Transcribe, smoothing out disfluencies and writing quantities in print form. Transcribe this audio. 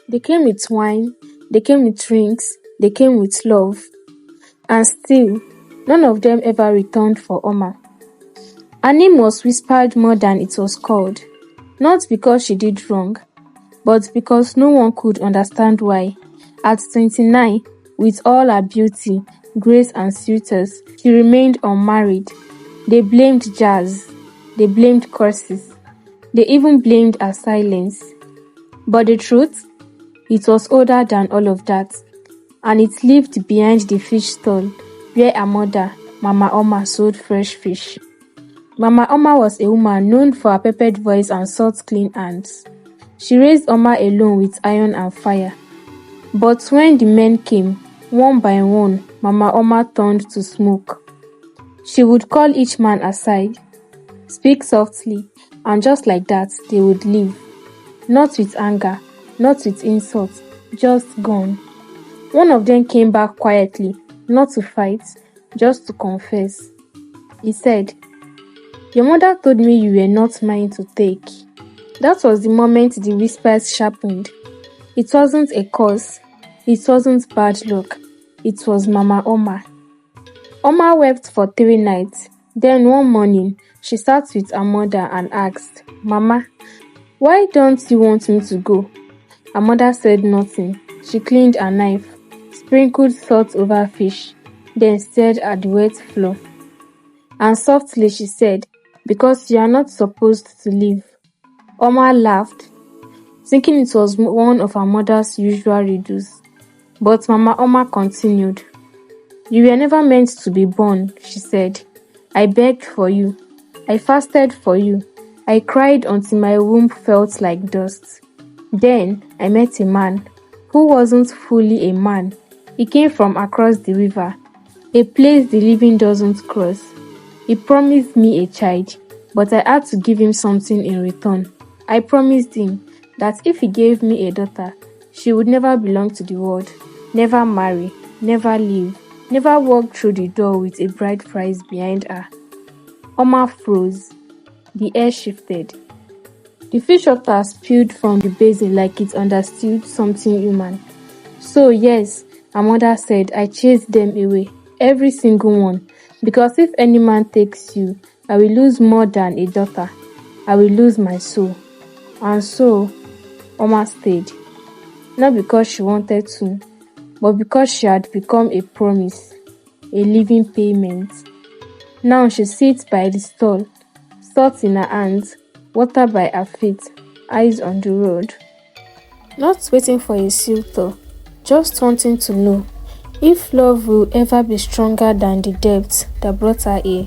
They came with wine, they came with drinks, they came with love. And still, none of them ever returned for Oma. Her name was whispered more than it was called, not because she did wrong, but because no one could understand why. At 29, with all her beauty, grace and suitors, she remained unmarried. They blamed jazz. They blamed curses. They even blamed her silence. But the truth? It was older than all of that. And it lived behind the fish stall where her mother, Mama Oma, sold fresh fish. Mama Oma was a woman known for her peppered voice and soft clean hands. She raised Oma alone with iron and fire. But when the men came, one by one, Mama Oma turned to smoke. She would call each man aside, speak softly, and just like that, they would leave. Not with anger, not with insults, just gone. One of them came back quietly, not to fight, just to confess. He said, "Your mother told me you were not mine to take." That was the moment the whispers sharpened. It wasn't a curse. It wasn't bad luck. It was Mama Oma. Oma wept for 3 nights. Then one morning, she sat with her mother and asked, "Mama, why don't you want me to go?" Her mother said nothing. She cleaned her knife, sprinkled salt over fish, then stared at the wet floor. And softly she said, "Because you are not supposed to leave." Oma laughed, thinking it was one of her mother's usual riddles. But Mama Oma continued. "You were never meant to be born," she said. "I begged for you. I fasted for you. I cried until my womb felt like dust. Then I met a man who wasn't fully a man. He came from across the river, a place the living doesn't cross. He promised me a child, but I had to give him something in return. I promised him that if he gave me a daughter, she would never belong to the world, never marry, never leave, never walk through the door with a bride price behind her." Oma froze. The air shifted. The fish water spilled from the basin like it understood something human. "So yes," her mother said, "I chased them away, every single one, because if any man takes you, I will lose more than a daughter. I will lose my soul." And so, Oma stayed. Not because she wanted to, but because she had become a promise, a living payment. Now she sits by the stall, salt in her hands, water by her feet, eyes on the road. Not waiting for a suitor, just wanting to know if love will ever be stronger than the depth that brought her here.